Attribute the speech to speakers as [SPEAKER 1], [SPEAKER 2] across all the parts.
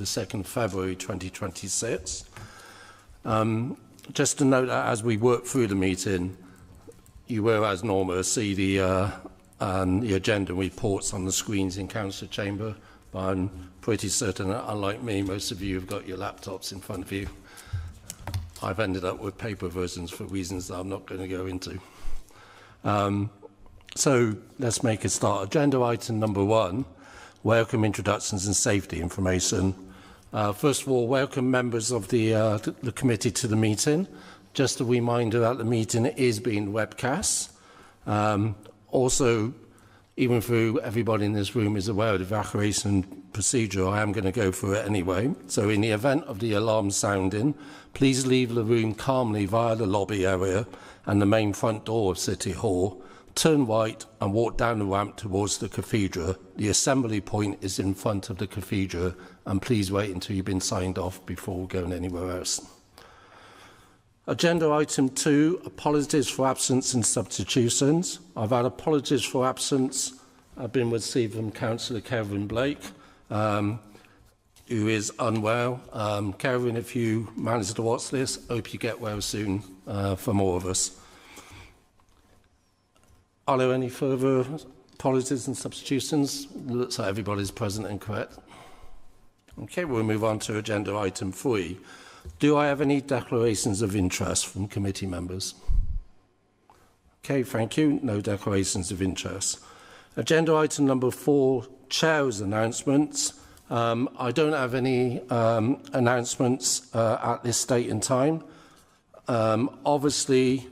[SPEAKER 1] the 2nd of February 2026. Just to note that as we work through the meeting, you will, as normal, see the agenda and reports on the screens in Council Chamber, but I'm pretty certain that, unlike me, most of you have got your laptops in front of you. I've ended up with paper versions for reasons that I'm not going to go into. So let's make a start. Agenda item number 1, welcome introductions and safety information. First of all, welcome members of the committee to the meeting. Just a reminder that the meeting is being webcast. Also, even though everybody in this room is aware of the evacuation procedure, I am going to go through it anyway. So in the event of the alarm sounding, please leave the room calmly via the lobby area and the main front door of City Hall. Turn right and walk down the ramp towards the cathedral. The assembly point is in front of the cathedral, and please wait until you've been signed off before going anywhere else. Agenda item 2, apologies for absence and substitutions. I've had apologies for absence. I've been received from Councillor Kevin Blake, who is unwell. Kevin, if you manage to watch this, hope you get well soon from all of us. Are there any further apologies and substitutions? Looks like everybody's present and correct. Okay, we'll move on to agenda item 3. Do I have any declarations of interest from committee members? Okay, thank you. No declarations of interest. Agenda item number 4, Chair's announcements. I don't have any announcements at this date and time. Obviously,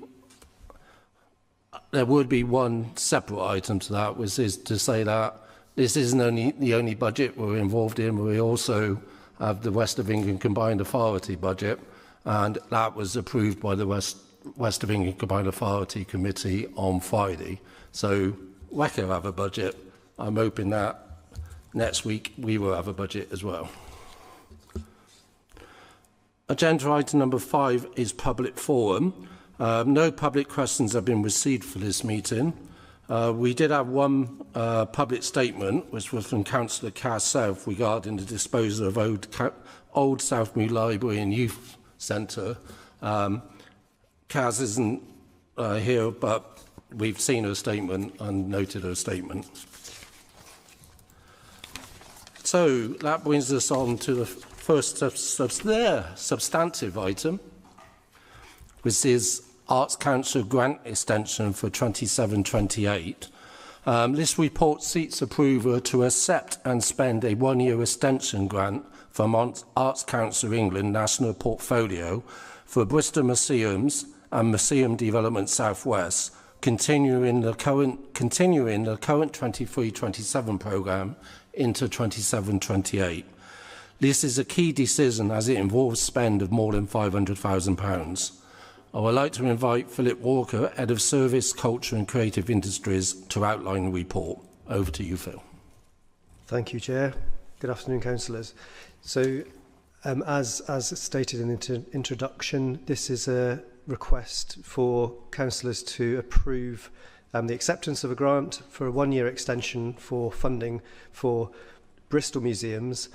[SPEAKER 1] there would be one separate item to that, which is to say that this isn't the only budget we're involved in. We also have the West of England Combined Authority budget, and that was approved by the West of England Combined Authority Committee on Friday. So WECA have a budget. I'm hoping that next week we will have a budget as well. Agenda item number 5 is public forum. No public questions have been received for this meeting. We did have one public statement, which was from Councillor Cass South regarding the disposal of old Southmead Library and Youth Centre. Cass isn't here, but we've seen her statement and noted her statement. So that brings us on to the first substantive item, which is Arts Council grant extension for 27-28. This report seeks approval to accept and spend a 1-year extension grant from Arts Council England National Portfolio for Bristol Museums and Museum Development South West, continuing the current 23-27 programme into 27-28. This is a key decision as it involves spend of more than £500,000. I would like to invite Philip Walker, Head of Service, Culture and Creative Industries, to outline the report. Over to you, Phil.
[SPEAKER 2] Thank you, Chair. Good afternoon, councillors. So, as stated in the introduction, this is a request for councillors to approve the acceptance of a grant for a 1-year extension for funding for Bristol Museums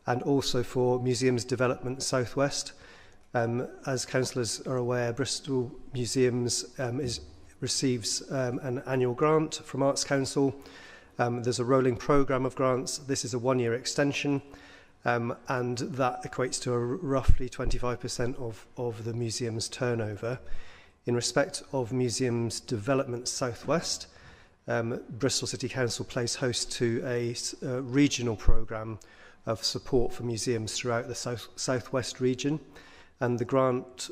[SPEAKER 2] and also for Museums Development South West. As councillors are aware, Bristol Museums receives an annual grant from Arts Council. There's a rolling programme of grants. This is a 1-year extension, and that equates to a roughly 25% of the museum's turnover. In respect of Museums Development South West, Bristol City Council plays host to a regional programme of support for museums throughout the South West region. And the grant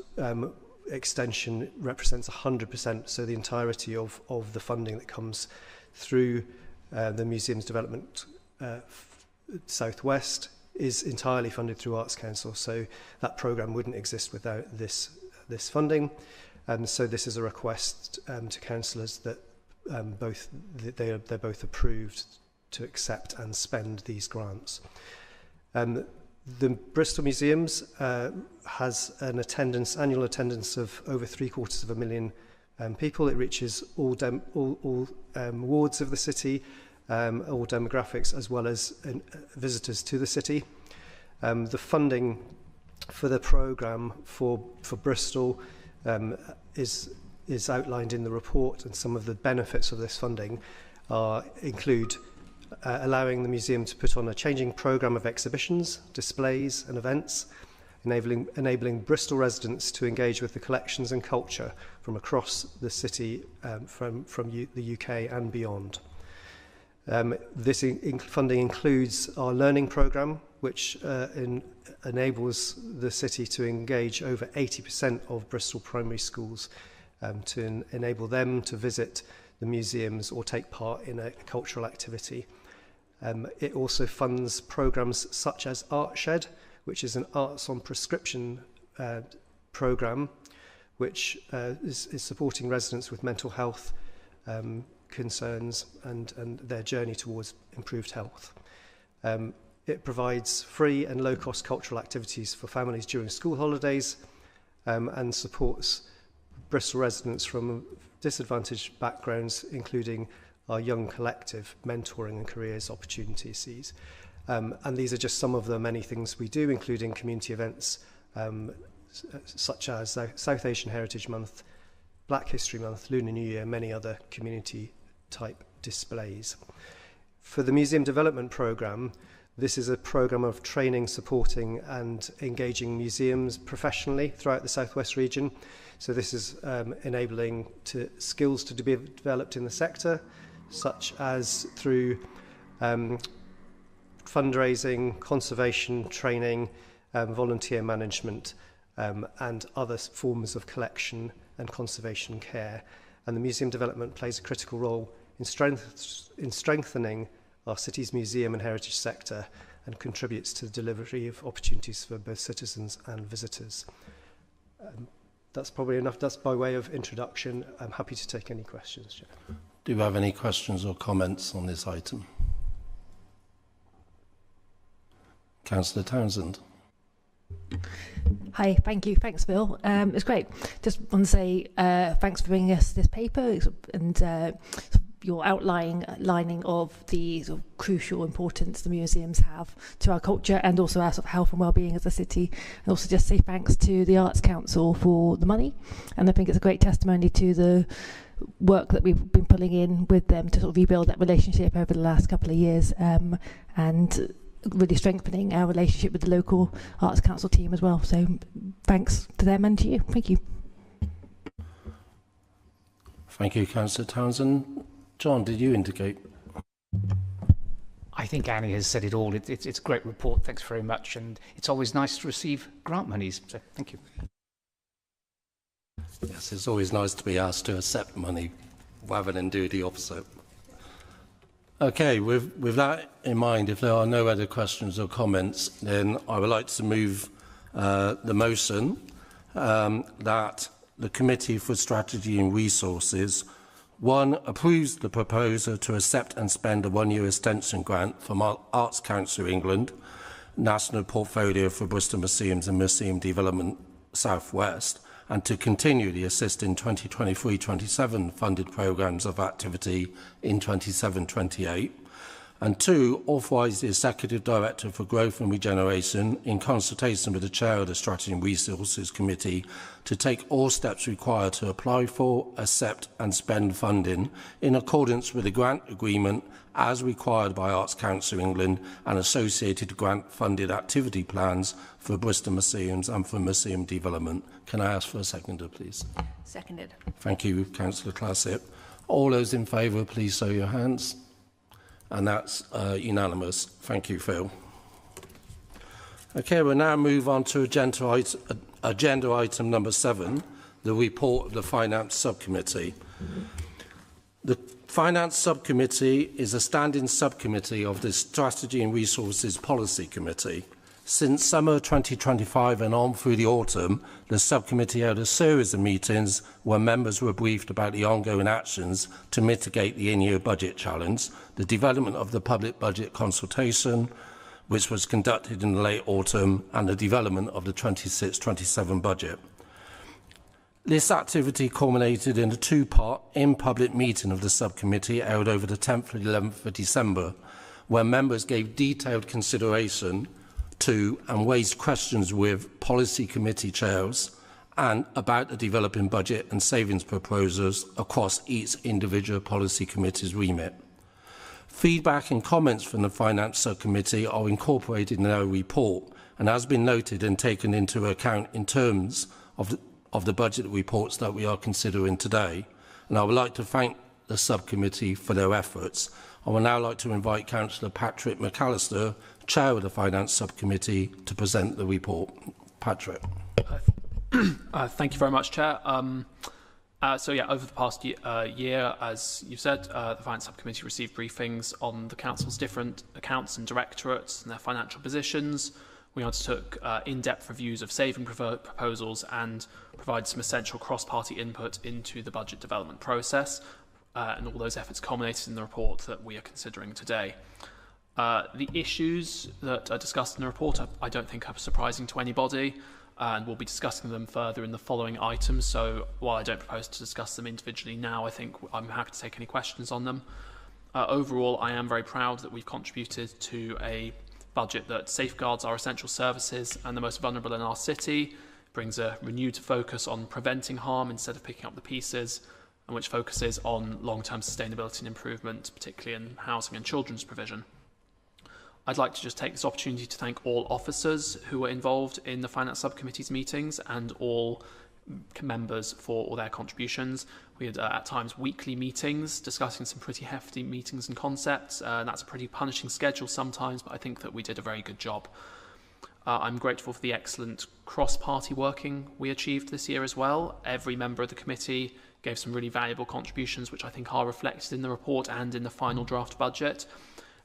[SPEAKER 2] extension represents 100%, so the entirety of the funding that comes through the Museums Development South West is entirely funded through Arts Council. So that programme wouldn't exist without this funding. So this is a request to councillors that they're both approved to accept and spend these grants. The Bristol Museums has an annual attendance of over 750,000 people. It reaches all wards of the city, all demographics, as well as visitors to the city. The funding for the programme for Bristol is outlined in the report, and some of the benefits of this funding include allowing the museum to put on a changing programme of exhibitions, displays and events, enabling Bristol residents to engage with the collections and culture from across the city, from the UK and beyond. This funding includes our learning programme, which enables the city to engage over 80% of Bristol primary schools to enable them to visit the museums or take part in a cultural activity. It also funds programmes such as Artshed, which is an arts on prescription programme, which is supporting residents with mental health concerns and their journey towards improved health. It provides free and low-cost cultural activities for families during school holidays and supports Bristol residents from disadvantaged backgrounds, including our Young Collective mentoring and careers opportunities. And these are just some of the many things we do, including community events such as South Asian Heritage Month, Black History Month, Lunar New Year, many other community-type displays. For the Museum Development Programme, this is a programme of training, supporting and engaging museums professionally throughout the South West region. So this is enabling skills to be developed in the sector, such as through fundraising, conservation training, volunteer management, and other forms of collection and conservation care. And the museum development plays a critical role in strengthening our city's museum and heritage sector and contributes to the delivery of opportunities for both citizens and visitors. That's probably enough. That's by way of introduction. I'm happy to take any questions, Chair.
[SPEAKER 1] Do you have any questions or comments on this item? Councillor Townsend.
[SPEAKER 3] Hi, thank you. Thanks, Bill. It's great. Just want to say thanks for bringing us this paper and your outlining of the sort of crucial importance the museums have to our culture and also our sort of health and well-being as a city. And also just say thanks to the Arts Council for the money. And I think it's a great testimony to the work that we've been pulling in with them to sort of rebuild that relationship over the last couple of years, and really strengthening our relationship with the local Arts Council team as well. So thanks to them and to you. Thank you.
[SPEAKER 1] Thank you, Councillor Townsend. John, did you indicate?
[SPEAKER 4] I think Annie has said it all. It's a great report. Thanks very much. And it's always nice to receive grant monies. So thank you.
[SPEAKER 1] Yes, it's always nice to be asked to accept money rather than do the opposite. Okay, with that in mind, if there are no other questions or comments, then I would like to move the motion that the Committee for Strategy and Resources 1. Approves the proposal to accept and spend a 1-year extension grant from Arts Council England, National Portfolio for Bristol Museums and Museum Development South West, and to continue the assist in 2023-27 funded programmes of activity in 27-28. And 2, authorise the Executive Director for Growth and Regeneration, in consultation with the Chair of the Strategy and Resources Committee, to take all steps required to apply for, accept and spend funding in accordance with the grant agreement as required by Arts Council England and associated grant-funded activity plans for Bristol Museums and for museum development. Can I ask for a seconder, please?
[SPEAKER 5] Seconded.
[SPEAKER 1] Thank you, Councillor Classett. All those in favour, please show your hands. And that's unanimous. Thank you, Phil. Okay, we'll now move on to agenda item number 7, the report of the Finance Subcommittee. The Finance Subcommittee is a standing subcommittee of the Strategy and Resources Policy Committee. Since summer 2025 and on through the autumn, the subcommittee held a series of meetings where members were briefed about the ongoing actions to mitigate the in-year budget challenge, the development of the public budget consultation, which was conducted in the late autumn, and the development of the 26-27 budget. This activity culminated in a 2-part in-public meeting of the subcommittee held over the 10th and 11th of December, where members gave detailed consideration to and raised questions with policy committee chairs and about the developing budget and savings proposals across each individual policy committee's remit. Feedback and comments from the Finance Subcommittee are incorporated in our report and has been noted and taken into account in terms of the budget reports that we are considering today. And I would like to thank the subcommittee for their efforts. I would now like to invite Councillor Patrick McAllister, Chair of the Finance Subcommittee, to present the report. Patrick.
[SPEAKER 5] Thank you very much, Chair. So yeah, over the past year, as you've said, the Finance Subcommittee received briefings on the Council's different accounts and directorates and their financial positions. We undertook in-depth reviews of saving proposals and provided some essential cross-party input into the budget development process, and all those efforts culminated in the report that we are considering today. The issues that are discussed in the report I don't think are surprising to anybody, and we'll be discussing them further in the following items. So while I don't propose to discuss them individually now, I think I'm happy to take any questions on them. Overall, I am very proud that we've contributed to a budget that safeguards our essential services and the most vulnerable in our city, brings a renewed focus on preventing harm instead of picking up the pieces, and which focuses on long-term sustainability and improvement, particularly in housing and children's provision. I'd like to just take this opportunity to thank all officers who were involved in the Finance Subcommittee's meetings and all members for all their contributions. We had at times weekly meetings discussing some pretty hefty meetings and concepts, and that's a pretty punishing schedule sometimes, but I think that we did a very good job. I'm grateful for the excellent cross-party working we achieved this year as well. Every member of the committee gave some really valuable contributions, which I think are reflected in the report and in the final draft budget.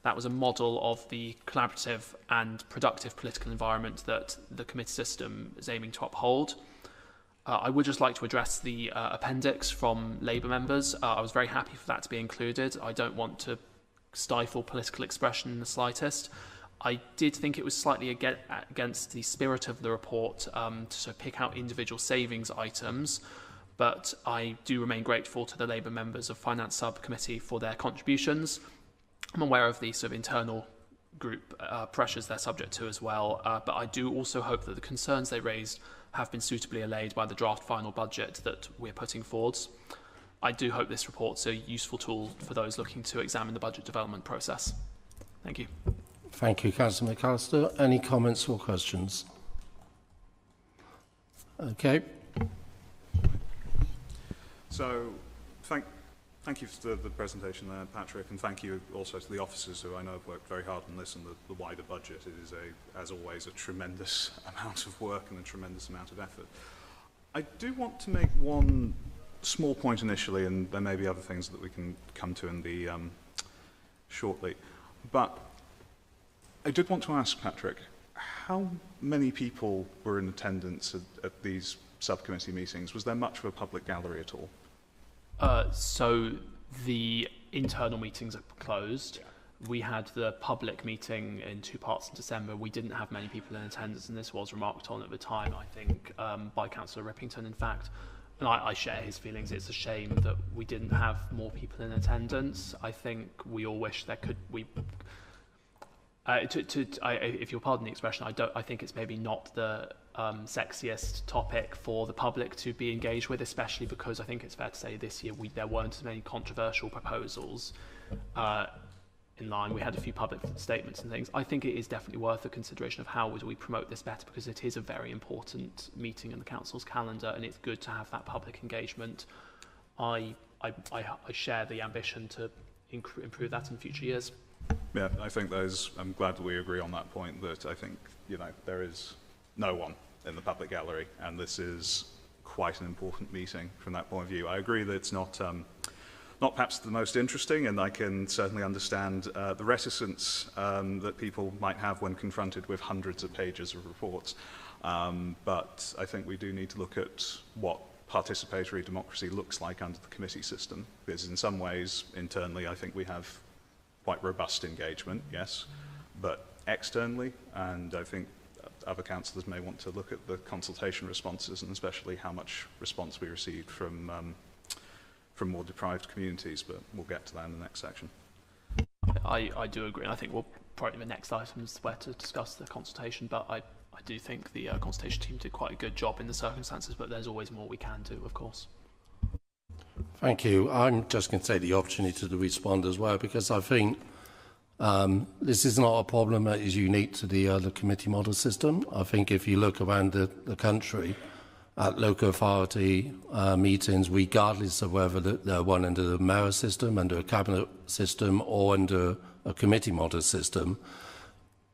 [SPEAKER 5] That was a model of the collaborative and productive political environment that the committee system is aiming to uphold. I would just like to address the appendix from Labour members. I was very happy for that to be included. I don't want to stifle political expression in the slightest. I did think it was slightly against the spirit of the report to sort of pick out individual savings items, but I do remain grateful to the Labour members of Finance Subcommittee for their contributions. I'm aware of the sort of internal group pressures they're subject to as well, but I do also hope that the concerns they raised have been suitably allayed by the draft final budget that we're putting forwards. I do hope this report's a useful tool for those looking to examine the budget development process. Thank you.
[SPEAKER 1] Thank you, Councillor McAllister. Any comments or questions? Okay.
[SPEAKER 6] So, thank you for the presentation there, Patrick, and thank you also to the officers who I know have worked very hard on this and the wider budget. It is, as always, a tremendous amount of work and a tremendous amount of effort. I do want to make one small point initially, and there may be other things that we can come to in the shortly. But I did want to ask, Patrick, how many people were in attendance at these subcommittee meetings? Was there much of a public gallery at all?
[SPEAKER 5] So the internal meetings are closed. Yeah. We had the public meeting in 2 parts in December. We didn't have many people in attendance, and this was remarked on at the time, I think, by Councillor Rippington, in fact. And I share his feelings. It's a shame that we didn't have more people in attendance. I think we all wish there could... if you'll pardon the expression, I think it's maybe not the sexiest topic for the public to be engaged with, especially because I think it's fair to say this year there weren't as many controversial proposals in line. We had a few public statements and things. I think it is definitely worth a consideration of how do we promote this better, because it is a very important meeting in the council's calendar, and it's good to have that public engagement. I share the ambition to improve that in future years.
[SPEAKER 6] Yeah, I think I'm glad that we agree on that point, that I think, there is no one in the public gallery, and this is quite an important meeting from that point of view. I agree that it's not perhaps the most interesting, and I can certainly understand the reticence that people might have when confronted with hundreds of pages of reports. But I think we do need to look at what participatory democracy looks like under the committee system, because in some ways, internally, I think we have quite robust engagement, yes, but externally, and I think other councillors may want to look at the consultation responses, and especially how much response we received from more deprived communities, but we'll get to that in the next section.
[SPEAKER 5] I do agree, and I think probably the next item is where to discuss the consultation, but I do think the consultation team did quite a good job in the circumstances, but there's always more we can do, of course.
[SPEAKER 1] Thank you. I'm just going to take the opportunity to respond as well, because I think this is not a problem that is unique to the committee model system. I think if you look around the country at local authority meetings, regardless of whether they're run under the mayor system, under a cabinet system, or under a committee model system,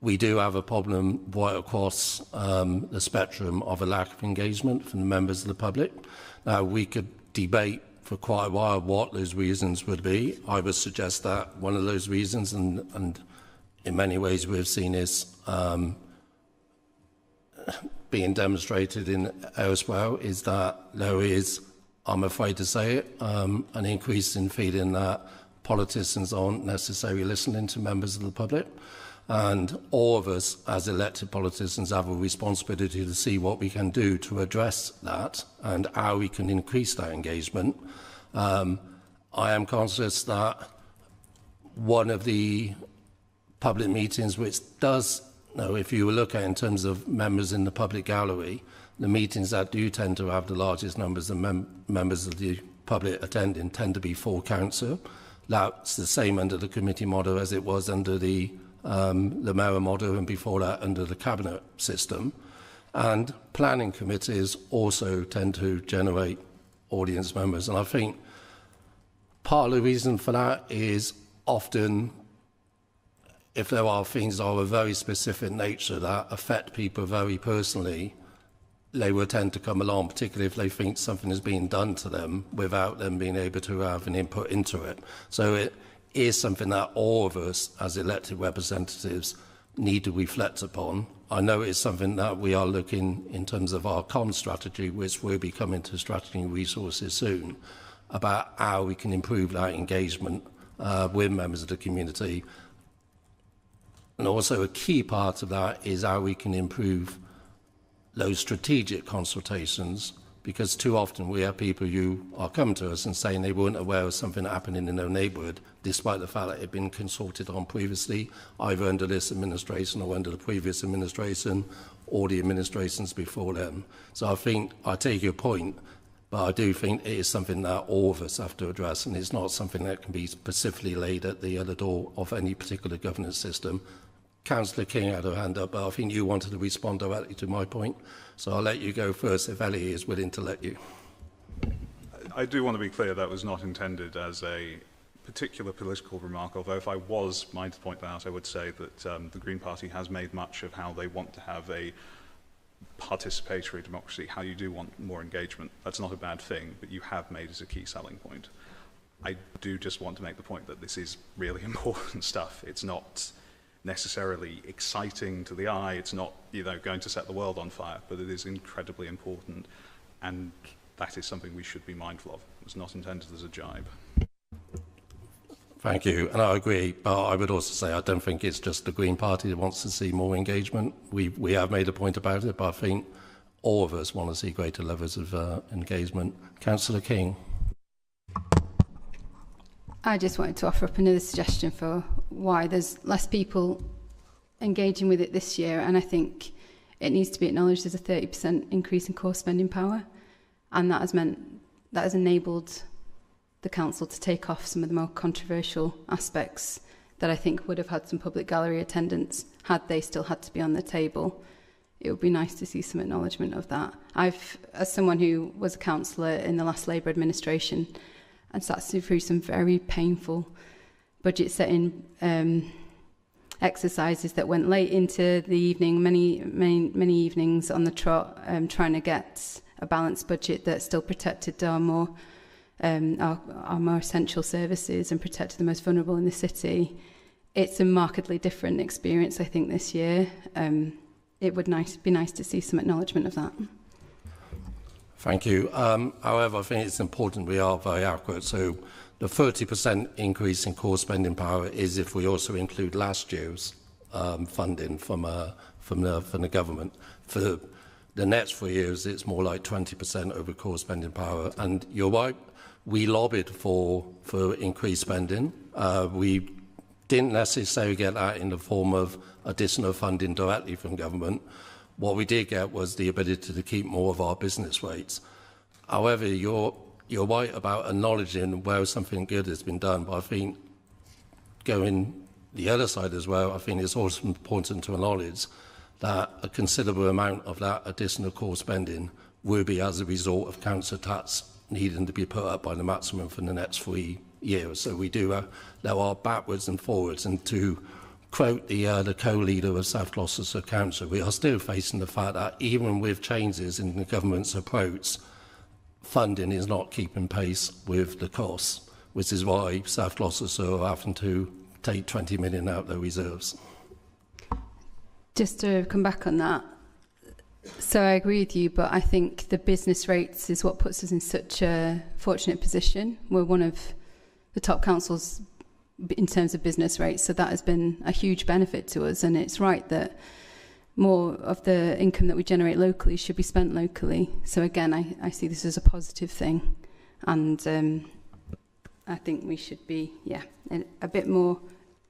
[SPEAKER 1] we do have a problem right across the spectrum of a lack of engagement from the members of the public. Now, we could debate for quite a while what those reasons would be. I would suggest that one of those reasons, and in many ways we've seen this being demonstrated in elsewhere, is that there is, I'm afraid to say it, an increase in feeling that politicians aren't necessarily listening to members of the public. And all of us, as elected politicians, have a responsibility to see what we can do to address that and how we can increase that engagement. I am conscious that one of the public meetings which does, if you look at in terms of members in the public gallery, the meetings that do tend to have the largest numbers of members of the public attending tend to be full council. That's the same under the committee model as it was under the mayor model, and before that under the cabinet system. And planning committees also tend to generate audience members. And I think part of the reason for that is often, if there are things of a very specific nature that affect people very personally, they will tend to come along, particularly if they think something is being done to them without them being able to have an input into it. So it is something that all of us as elected representatives need to reflect upon. I know it's something that we are looking in terms of our comms strategy, which will be coming to strategy and resources soon, about how we can improve that engagement with members of the community. And also a key part of that is how we can improve those strategic consultations, because too often we have people who are coming to us and saying they weren't aware of something happening in their neighbourhood, despite the fact that it had been consulted on previously, either under this administration or under the previous administration or the administrations before them. So I think I take your point, but I do think it is something that all of us have to address, and it's not something that can be specifically laid at the other door of any particular governance system. Councillor King had her hand up, but I think you wanted to respond directly to my point. So I'll let you go first if Ellie is willing to let you.
[SPEAKER 6] I do want to be clear that was not intended as a particular political remark, although if I was minded to point that out, I would say that the Green Party has made much of how they want to have a participatory democracy, how you do want more engagement. That's not a bad thing, but you have made it a key selling point. I do just want to make the point that this is really important stuff. It's not necessarily exciting to the eye, it's not, going to set the world on fire, but it is incredibly important, and that is something we should be mindful of. It was not intended as a jibe.
[SPEAKER 1] Thank you, and I agree, but I would also say I don't think it's just the Green Party that wants to see more engagement. We have made a point about it, but I think all of us want to see greater levels of engagement. Councillor King.
[SPEAKER 7] I just wanted to offer up another suggestion for why there's less people engaging with it this year, and I think it needs to be acknowledged there's a 30% increase in core spending power, and that has enabled the council to take off some of the more controversial aspects that I think would have had some public gallery attendance had they still had to be on the table. It would be nice to see some acknowledgement of that. As someone who was a councillor in the last Labour administration and sat through some very painful budget setting exercises that went late into the evening, many evenings on the trot, trying to get a balanced budget that still protected our more essential services and protected the most vulnerable in the city. It's a markedly different experience, I think, this year. It would be nice to see some acknowledgement of that.
[SPEAKER 1] Thank you. However, I think it's important we are very accurate. So the 30% increase in core spending power is if we also include last year's funding from the government. For the next 4 years, it's more like 20% over core spending power. And you're right, we lobbied for increased spending. We didn't necessarily get that in the form of additional funding directly from government. What we did get was the ability to keep more of our business rates. However, you're right about acknowledging where something good has been done, but I think going the other side as well, I think it's also important to acknowledge that a considerable amount of that additional core spending will be as a result of council tax needing to be put up by the maximum for the next 3 years. So we do, there are backwards and forwards, and to quote the co-leader of South Gloucestershire Council, we are still facing the fact that even with changes in the government's approach, funding is not keeping pace with the costs, which is why South Gloucestershire are having to take 20 million out of their reserves.
[SPEAKER 7] Just to come back on that, so I agree with you, but I think the business rates is what puts us in such a fortunate position. We're one of the top councils in terms of business rates, so that has been a huge benefit to us, and it's right that more of the income that we generate locally should be spent locally. So again, I see this as a positive thing, and I think we should be a bit more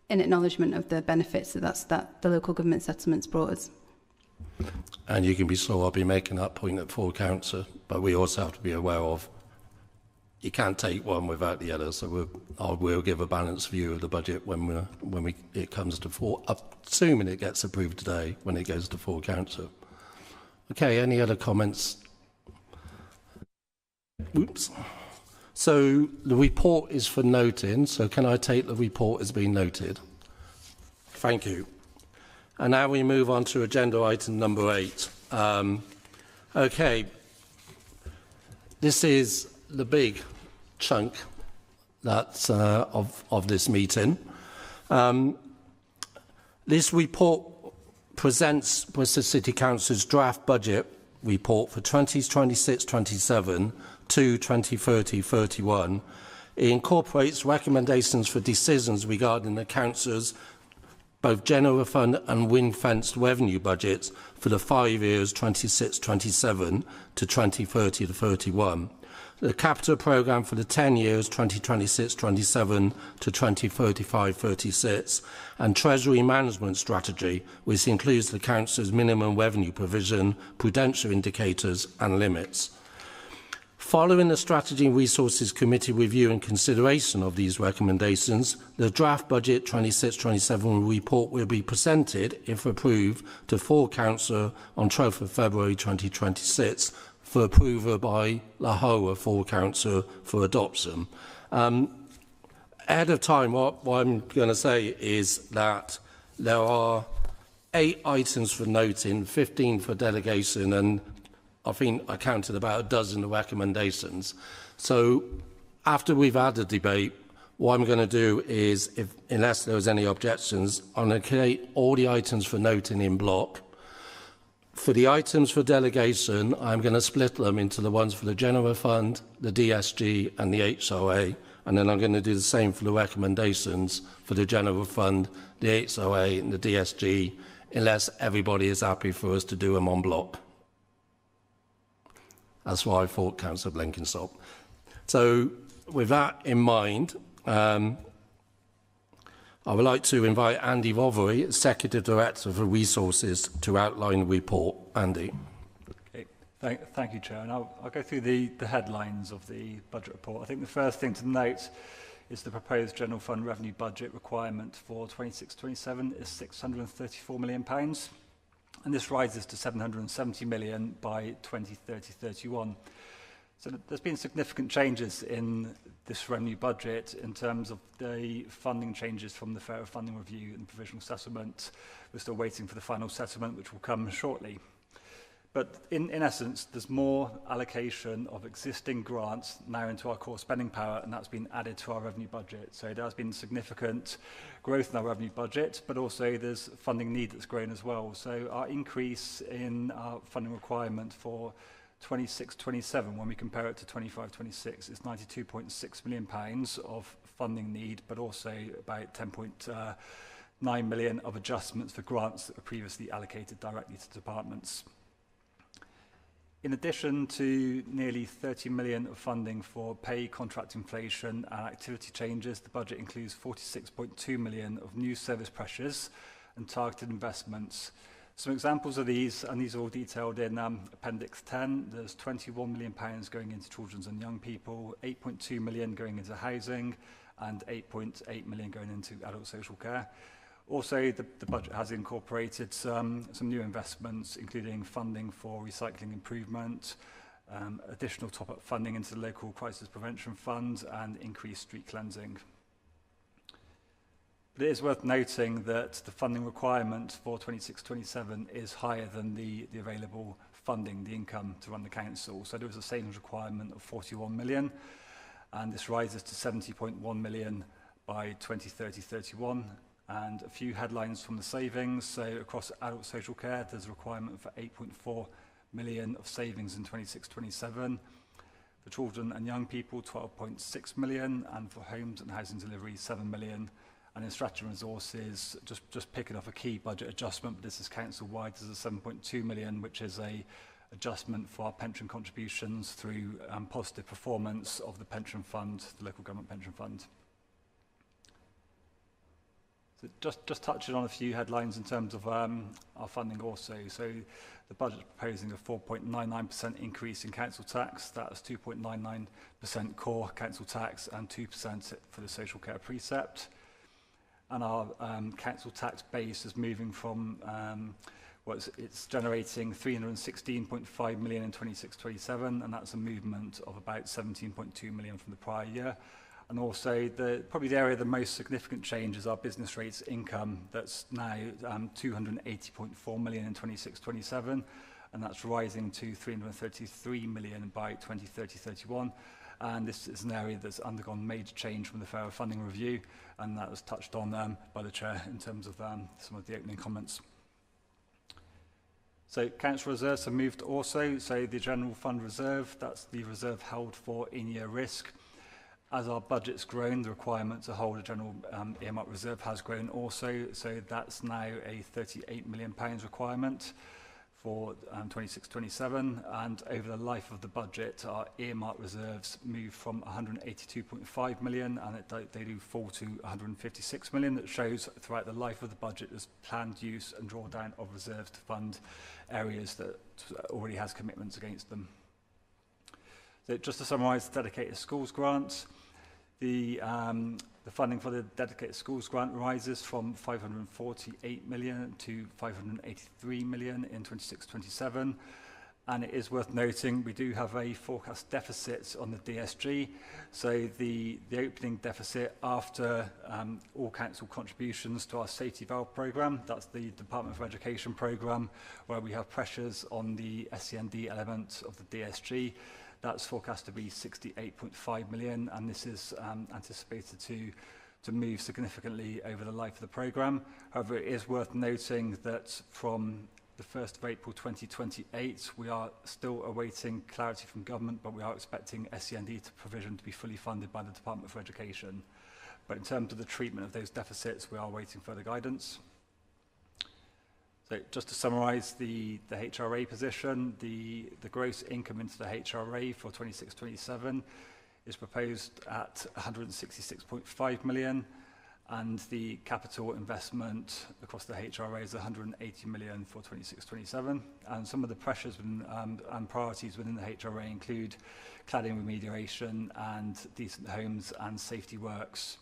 [SPEAKER 7] in acknowledgement of the benefits that the local government settlements brought us.
[SPEAKER 1] And you can be sure I'll be making that point at full council, but we also have to be aware of you can't take one without the other. So I will give a balanced view of the budget when it comes to full, assuming it gets approved today when it goes to full council. Okay, any other comments? Oops. So the report is for noting. So can I take the report as being noted? Thank you. And now we move on to agenda item number 8. Okay, this is the big chunk that's of this meeting. This report presents Bristol City Council's draft budget report for 2026-27 to 2030-31. It incorporates recommendations for decisions regarding the council's both general fund and ring-fenced revenue budgets for the 5 years 26-27 to 2030-31. The capital programme for the 10 years 2026-27 to 2035-36, and Treasury Management Strategy, which includes the Council's minimum revenue provision, prudential indicators and limits. Following the Strategy and Resources Committee review and consideration of these recommendations, the draft budget 26-27 report will be presented, if approved, to full Council on 12th of February 2026 for approval by the whole of full Council for adoption. Ahead of time, what I'm going to say is that there are 8 items for noting, 15 for delegation, and I think I counted about a dozen of recommendations. So after we've had the debate, what I'm going to do is, unless there's any objections, I'm going to create all the items for noting in block. For the items for delegation, I'm going to split them into the ones for the General Fund, the DSG and the HOA, and then I'm going to do the same for the recommendations for the General Fund, the HOA and the DSG, unless everybody is happy for us to do them on block. That's why I thought Councillor Blenkinsop. So with that in mind, I would like to invite Andy Rothery, Executive Director for Resources, to outline the report. Andy.
[SPEAKER 8] Okay. Thank you, Chair. And I'll go through the headlines of the budget report. I think the first thing to note is the proposed General Fund revenue budget requirement for 26-27 is £634 million. And this rises to 770 million by 2030-31. So there's been significant changes in this revenue budget in terms of the funding changes from the Fairer Funding Review and Provisional Settlement. We're still waiting for the final settlement, which will come shortly. But in essence, there's more allocation of existing grants now into our core spending power, and that's been added to our revenue budget. So there has been significant growth in our revenue budget, but also there's funding need that's grown as well. So our increase in our funding requirement for 26-27, when we compare it to 25-26, is £92.6 million of funding need, but also about 10.9 million of adjustments for grants that were previously allocated directly to departments. In addition to nearly 30 million of funding for pay, contract inflation and activity changes, the budget includes 46.2 million of new service pressures and targeted investments. Some examples of these, and these are all detailed in Appendix 10, there's £21 million going into children's and young people, 8.2 million going into housing, and 8.8 million going into adult social care. Also, the budget has incorporated some new investments, including funding for recycling improvement, additional top-up funding into the local crisis prevention fund, and increased street cleansing. But it is worth noting that the funding requirement for 26-27 is higher than the available funding, the income to run the council. So there was a savings requirement of 41 million, and this rises to 70.1 million by 2030-31. And a few headlines from the savings. So across adult social care, there's a requirement for 8.4 million of savings in 26-27. For children and young people, 12.6 million, and for homes and housing delivery, 7 million. And in strategy resources, just picking off a key budget adjustment, but this is council-wide, there's a 7.2 million, which is a adjustment for our pension contributions through positive performance of the pension fund, the local government pension fund. So just touching on a few headlines in terms of our funding also. So the budget is proposing a 4.99% increase in council tax. That's 2.99% core council tax and 2% for the social care precept. And our council tax base is moving from it's generating 316.5 million in 26-27, and that's a movement of about 17.2 million from the prior year. And also, probably the area of the most significant change is our business rates income. That's now 280.4 million in 26-27, and that's rising to 333 million by 2030-31. And this is an area that's undergone major change from the Fairer Funding Review, and that was touched on by the Chair in terms of some of the opening comments. So council reserves have moved also. So the General Fund Reserve, that's the reserve held for in-year risk. As our budget's grown, the requirement to hold a general earmark reserve has grown also. So that's now a £38 million requirement for 26-27. And over the life of the budget, our earmark reserves move from 182.5 million, and they do fall to 156 million. That shows throughout the life of the budget there's planned use and drawdown of reserves to fund areas that already has commitments against them. So just to summarise the dedicated schools grant, the funding for the dedicated schools grant rises from 548 million to 583 million in 26-27. And it is worth noting we do have a forecast deficit on the DSG. So the opening deficit after all council contributions to our safety valve programme, that's the Department for Education programme, where we have pressures on the SEND element of the DSG. That's forecast to be 68.5 million, and this is anticipated to move significantly over the life of the programme. However, it is worth noting that from the 1st of April 2028, we are still awaiting clarity from government, but we are expecting SEND provision to be fully funded by the Department for Education. But in terms of the treatment of those deficits, we are waiting further guidance. So just to summarise the HRA position, the gross income into the HRA for 26-27 is proposed at 166.5 million, and the capital investment across the HRA is 180 million for 26-27. And some of the pressures and priorities within the HRA include cladding remediation and decent homes and safety works.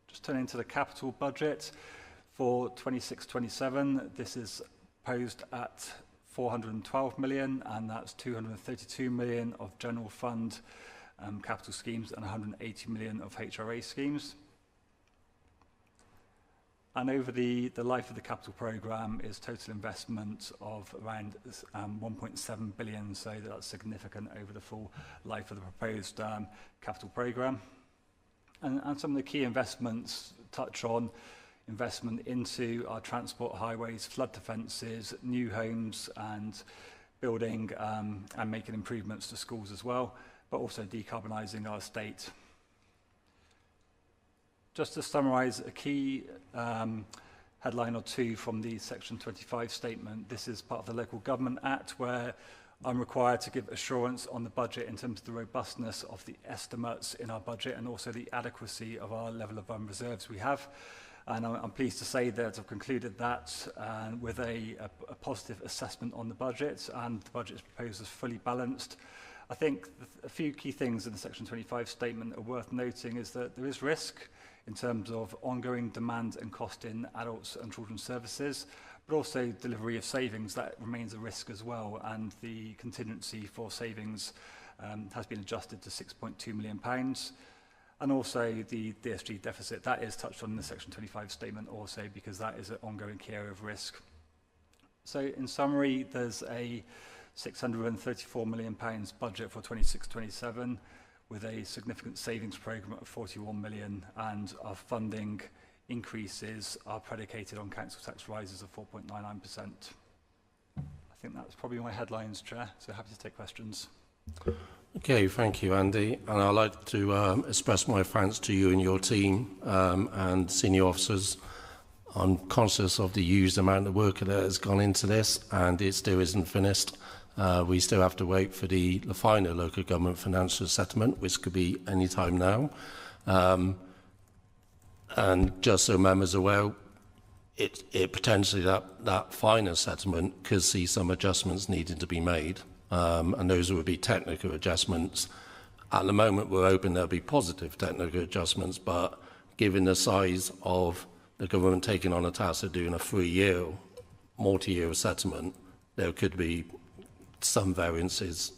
[SPEAKER 8] Just turning to the capital budget. For 26-27, this is posed at 412 million, and that's 232 million of general fund capital schemes and 180 million of HRA schemes. And over the life of the capital programme is total investment of around 1.7 billion, so that's significant over the full life of the proposed capital programme. And some of the key investments touch on investment into our transport highways, flood defences, new homes, and building and making improvements to schools as well, but also decarbonising our estate. Just to summarise a key headline or two from the Section 25 statement. This is part of the Local Government Act, where I'm required to give assurance on the budget in terms of the robustness of the estimates in our budget and also the adequacy of our level of reserves we have. And I'm pleased to say that I've concluded that with a positive assessment on the budget, and the budget is proposed as fully balanced. I think a few key things in the Section 25 statement are worth noting is that there is risk in terms of ongoing demand and cost in adults and children's services, but also delivery of savings. That remains a risk as well, and the contingency for savings has been adjusted to £6.2 million. And also the DSG deficit, that is touched on in the Section 25 statement also, because that is an ongoing key area of risk. So in summary, there's a £634 million budget for 26-27, with a significant savings programme of 41 million, and our funding increases are predicated on council tax rises of 4.99%. I think that's probably my headlines, Chair, so happy to take questions.
[SPEAKER 1] Okay, thank you, Andy. And I'd like to express my thanks to you and your team and senior officers. I'm conscious of the huge amount of work that has gone into this, and it still isn't finished. We still have to wait for the final local government financial settlement, which could be any time now. And just so members are aware, it potentially that final settlement could see some adjustments needing to be made. And those would be technical adjustments. At the moment, we're hoping there'll be positive technical adjustments, but given the size of the government taking on a task of doing a 3-year, multi-year settlement, there could be some variances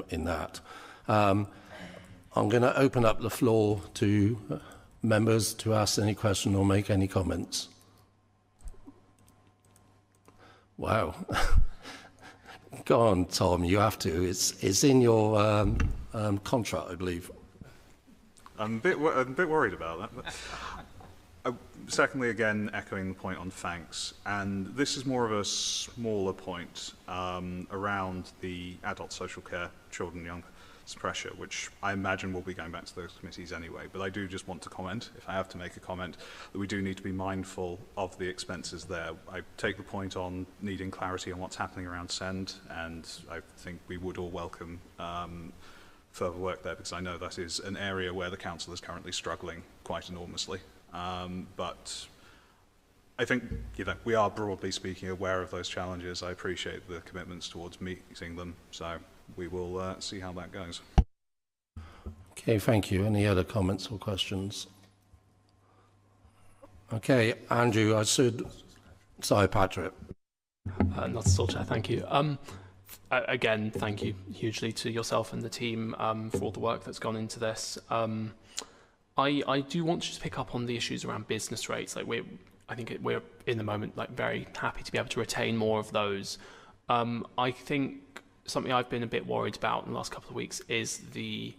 [SPEAKER 1] in that. I'm going to open up the floor to members to ask any question or make any comments. Wow. Go on, Tom, you have to. It's in your contract, I believe.
[SPEAKER 6] I'm a bit worried about that. But, secondly, again, echoing the point on thanks, and this is more of a smaller point around the adult social care, children and young pressure, which I imagine will be going back to those committees anyway. But I do just want to comment, if I have to make a comment, that we do need to be mindful of the expenses there. I take the point on needing clarity on what's happening around SEND, and I think we would all welcome further work there, because I know that is an area where the council is currently struggling quite enormously. But I think, you know, we are broadly speaking aware of those challenges. I appreciate the commitments towards meeting them, so we will see how that goes.
[SPEAKER 1] Okay, thank you. Any other comments or questions? Okay, Andrew, I should... Sorry, Patrick.
[SPEAKER 5] Not at all, Chair, thank you. Again, thank you hugely to yourself and the team for all the work that's gone into this. I do want to just pick up on the issues around business rates. Like I think we're in the moment like very happy to be able to retain more of those. I think something I've been a bit worried about in the last couple of weeks is the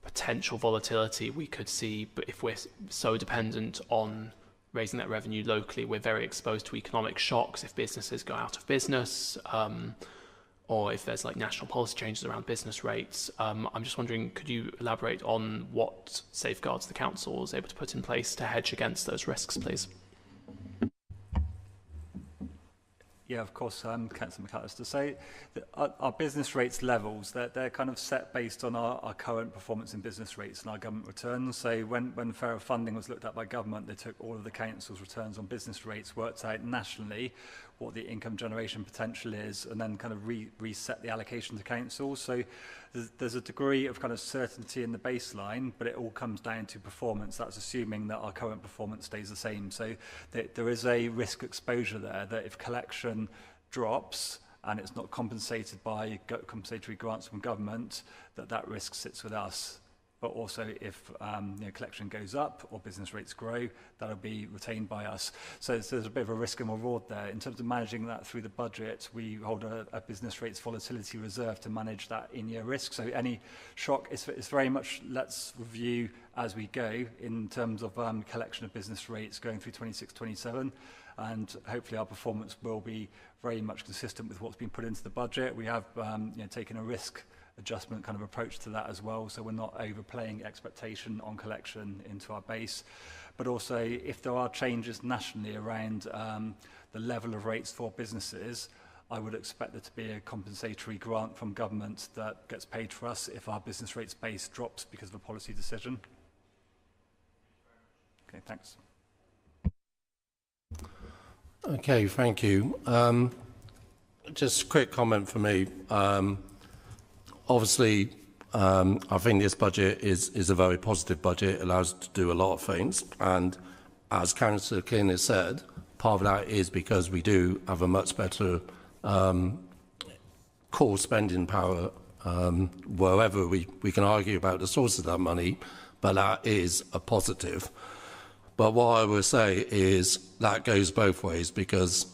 [SPEAKER 5] potential volatility we could see, but if we're so dependent on raising that revenue locally, we're very exposed to economic shocks if businesses go out of business, or if there's like national policy changes around business rates. I'm just wondering, could you elaborate on what safeguards the council is able to put in place to hedge against those risks, please?
[SPEAKER 8] Yeah, of course, Councillor McAllister. So our business rates levels, they're kind of set based on our current performance in business rates and our government returns. So when fairer funding was looked at by government, they took all of the council's returns on business rates, worked out nationally what the income generation potential is, and then kind of reset the allocation to councils. So there's a degree of kind of certainty in the baseline, but it all comes down to performance. That's assuming that our current performance stays the same. So there is a risk exposure there that if collection drops and it's not compensated by compensatory grants from government, that risk sits with us. But also if collection goes up or business rates grow, that'll be retained by us. So there's a bit of a risk and reward there. In terms of managing that through the budget, we hold a business rates volatility reserve to manage that in-year risk. So any shock, it's very much let's review as we go in terms of collection of business rates going through 26-27. And hopefully our performance will be very much consistent with what's been put into the budget. We have taken a risk adjustment kind of approach to that as well, so we're not overplaying expectation on collection into our base. But also, if there are changes nationally around the level of rates for businesses, I would expect there to be a compensatory grant from government that gets paid for us if our business rates base drops because of a policy decision. Okay, thanks.
[SPEAKER 1] Okay, thank you. Just a quick comment for me. Obviously, I think this budget is a very positive budget. It allows us to do a lot of things. And as Councillor King has said, part of that is because we do have a much better core spending power wherever we can argue about the sources of that money, but that is a positive. But what I will say is that goes both ways, because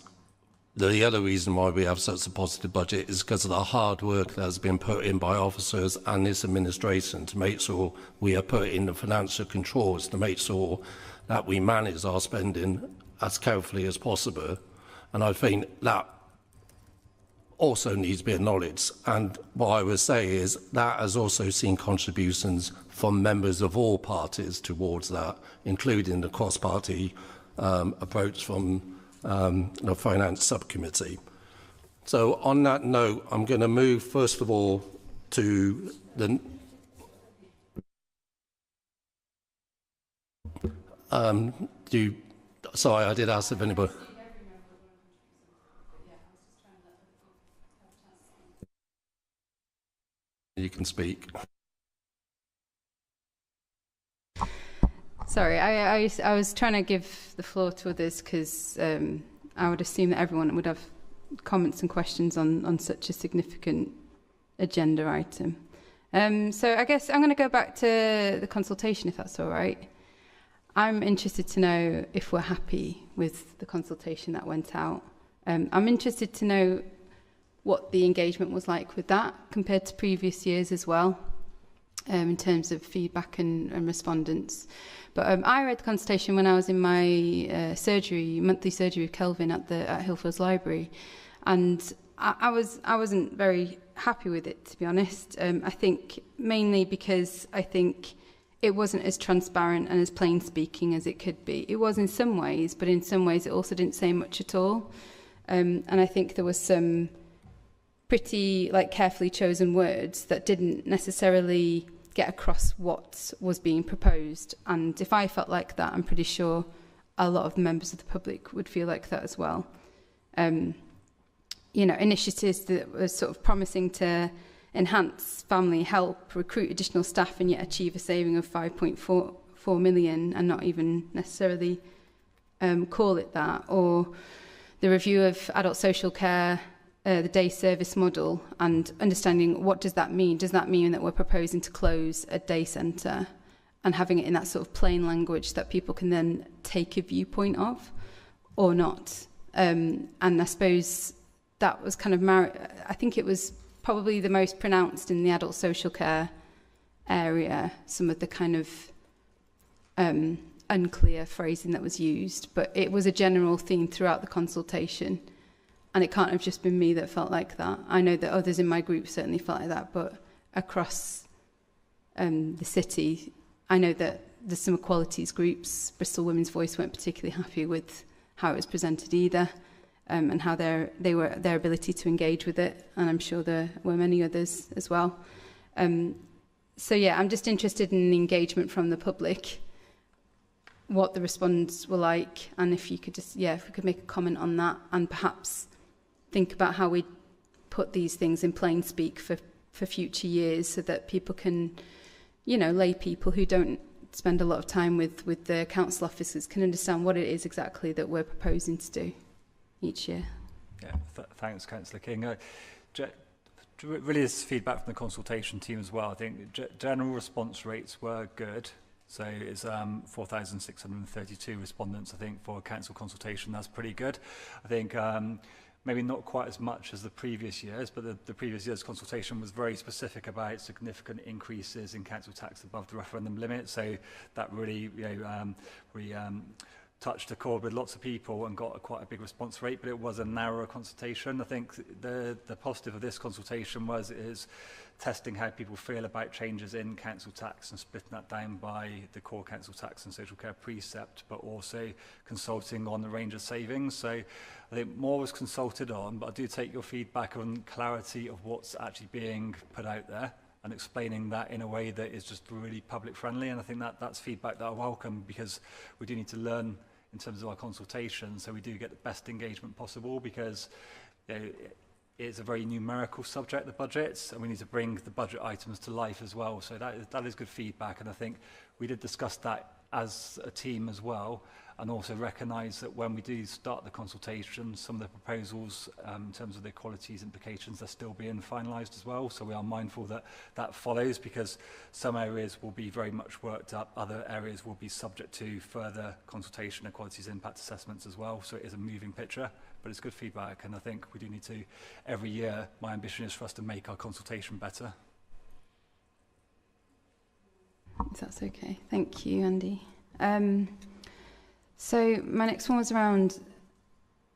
[SPEAKER 1] the other reason why we have such a positive budget is because of the hard work that has been put in by officers and this administration to make sure we are put in the financial controls to make sure that we manage our spending as carefully as possible. And I think that also needs to be acknowledged. And what I would say is that has also seen contributions from members of all parties towards that, including the cross-party approach from the Finance Subcommittee. So on that note, I'm going to move first of all to the sorry, I did ask if anybody. You can speak.
[SPEAKER 7] Sorry, I was trying to give the floor to others because I would assume that everyone would have comments and questions on such a significant agenda item. So I guess I'm going to go back to the consultation, if that's all right. I'm interested to know if we're happy with the consultation that went out. I'm interested to know what the engagement was like with that compared to previous years as well, in terms of feedback and respondents. But I read the consultation when I was in my monthly surgery with Kelvin at Hillfields Library, and I wasn't very happy with it, to be honest. I think mainly because I think it wasn't as transparent and as plain speaking as it could be. It was in some ways, but in some ways it also didn't say much at all. And I think there was some pretty carefully chosen words that didn't necessarily get across what was being proposed. And if I felt like that, I'm pretty sure a lot of the members of the public would feel like that as well. Initiatives that were sort of promising to enhance family help, recruit additional staff, and yet achieve a saving of 5.4 million and not even necessarily call it that, or the review of adult social care, the day service model, and understanding what does that mean. Does that mean that we're proposing to close a day centre and having it in that sort of plain language that people can then take a viewpoint of or not? And I suppose that was kind of I think it was probably the most pronounced in the adult social care area, some of the kind of unclear phrasing that was used, but it was a general theme throughout the consultation. And it can't have just been me that felt like that. I know that others in my group certainly felt like that, but across the city, I know that there's some equalities groups. Bristol Women's Voice weren't particularly happy with how it was presented either, and how their ability to engage with it. And I'm sure there were many others as well. So yeah, I'm just interested in the engagement from the public, what the responses were like, and if you could just, if we could make a comment on that, and perhaps think about how we put these things in plain speak for future years, so that people can, lay people who don't spend a lot of time with the council officers can understand what it is exactly that we're proposing to do each year.
[SPEAKER 8] Yeah, thanks, Councillor King. Really, this feedback from the consultation team as well. I think general response rates were good. So it's 4,632 respondents, I think, for a council consultation. That's pretty good. I think maybe not quite as much as the previous years, but the previous year's consultation was very specific about significant increases in council tax above the referendum limit. So that really, touched a chord with lots of people and got quite a big response rate, but it was a narrower consultation. I think the positive of this consultation was it is testing how people feel about changes in council tax and splitting that down by the core council tax and social care precept, but also consulting on the range of savings. So I think more was consulted on, but I do take your feedback on clarity of what's actually being put out there and explaining that in a way that is just really public friendly. And I think that's feedback that I welcome, because we do need to learn in terms of our consultation, so we do get the best engagement possible, because it's a very numerical subject, the budgets, and we need to bring the budget items to life as well. So that is good feedback, and I think we did discuss that as a team as well, and also recognise that when we do start the consultation, some of the proposals in terms of the equalities implications are still being finalised as well. So we are mindful that that follows, because some areas will be very much worked up, other areas will be subject to further consultation, equalities impact assessments as well. So it is a moving picture, but it's good feedback, and I think we do need to, every year, my ambition is for us to make our consultation better.
[SPEAKER 7] If that's okay. Thank you, Andy. So my next one was around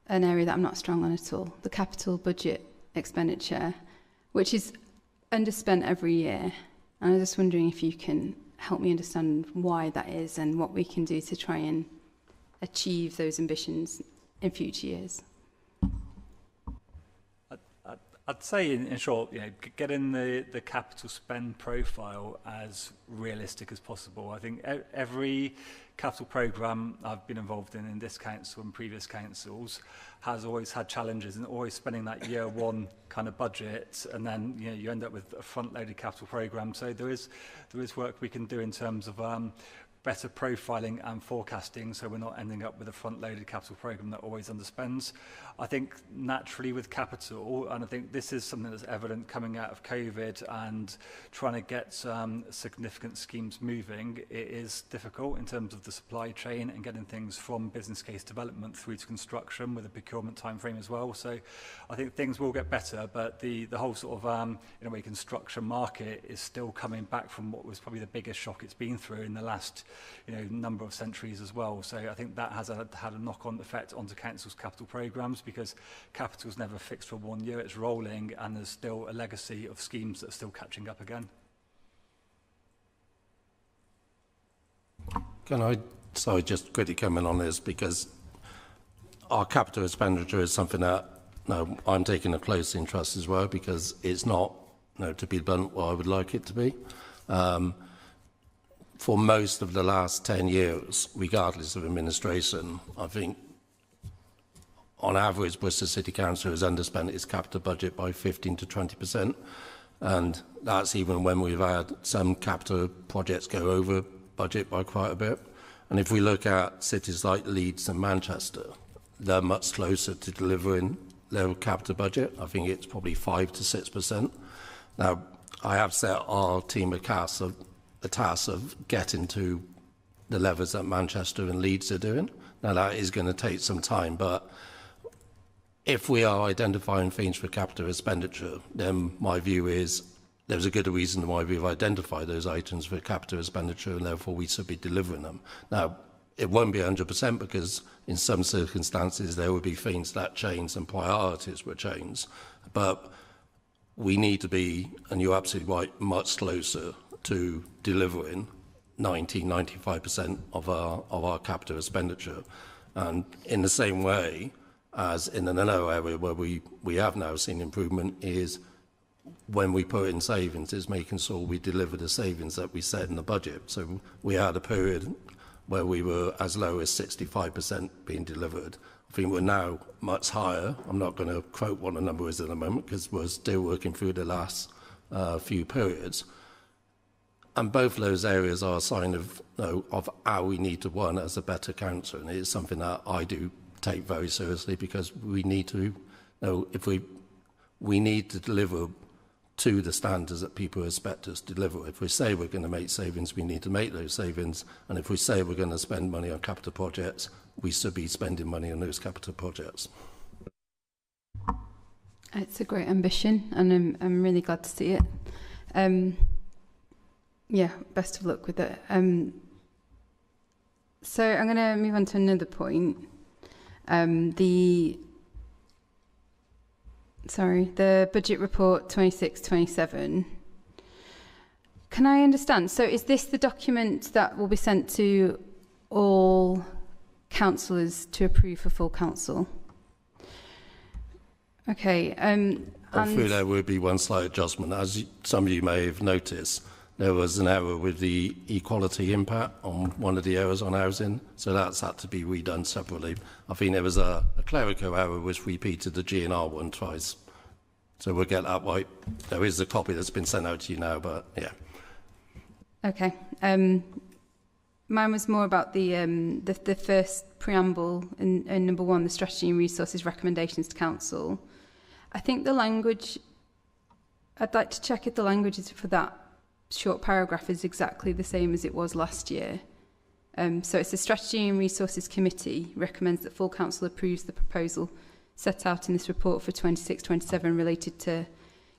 [SPEAKER 7] an area that I'm not strong on at all, the capital budget expenditure, which is underspent every year. And I was just wondering if you can help me understand why that is and what we can do to try and achieve those ambitions in future years.
[SPEAKER 8] I'd say, in short, getting the capital spend profile as realistic as possible. I think every capital programme I've been involved in this council and previous councils has always had challenges, and always spending that year one kind of budget, and then you end up with a front-loaded capital programme. So there is work we can do in terms of better profiling and forecasting, so we're not ending up with a front-loaded capital programme that always underspends. I think naturally with capital, and I think this is something that's evident coming out of COVID and trying to get significant schemes moving, it is difficult in terms of the supply chain and getting things from business case development through to construction with a procurement timeframe as well. So I think things will get better, but the whole sort of in a way construction market is still coming back from what was probably the biggest shock it's been through in the last number of centuries as well. So I think that has had a knock-on effect onto councils' capital programmes, because capital's never fixed for 1 year, it's rolling, and there's still a legacy of schemes that are still catching up again.
[SPEAKER 1] Can I, just quickly come in on this, because our capital expenditure is something that I'm taking a close interest as well, because it's not, to be blunt, what I would like it to be. For most of the last 10 years, regardless of administration, I think on average Worcester City Council has underspent its capital budget by 15 to 20%, and that's even when we've had some capital projects go over budget by quite a bit. And if we look at cities like Leeds and Manchester, they're much closer to delivering their capital budget. I think it's probably 5 to 6%. Now, I have set our team a task of getting to the levels that Manchester and Leeds are doing. Now, that is going to take some time, but if we are identifying things for capital expenditure, then my view is there's a good reason why we've identified those items for capital expenditure, and therefore we should be delivering them. Now, it won't be 100%, because in some circumstances there will be things that change and priorities will change, but we need to be, and you're absolutely right, much closer to delivering 95% of our capital expenditure. And in the same way as in another area where we have now seen improvement is when we put in savings, is making sure we deliver the savings that we set in the budget. So we had a period where we were as low as 65% being delivered. I think we're now much higher. I'm not going to quote what the number is at the moment, because we're still working through the last few periods. And both of those areas are a sign of how we need to run as a better council, and it is something that I do take very seriously, because we need to we need to deliver to the standards that people expect us to deliver. If we say we're going to make savings, we need to make those savings, and if we say we're going to spend money on capital projects, we should be spending money on those capital projects.
[SPEAKER 7] It's a great ambition, and I'm really glad to see it. Yeah, best of luck with it. So I'm going to move on to another point. The budget report 26-27. Can I understand? So is this the document that will be sent to all councillors to approve for full council? Okay.
[SPEAKER 1] I feel there would be one slight adjustment. As some of you may have noticed, there was an error with the equality impact on one of the errors on housing, so that's had to be redone separately. I think there was a clerical error which repeated the GNR one twice. So we'll get that right. There is a copy that's been sent out to you now, but yeah.
[SPEAKER 7] Okay. Mine was more about the first preamble in number 1, the strategy and resources recommendations to council. I think the language, I'd like to check if the language is for that short paragraph is exactly the same as it was last year. So it's the Strategy and Resources Committee recommends that full council approves the proposal set out in this report for 26-27 related to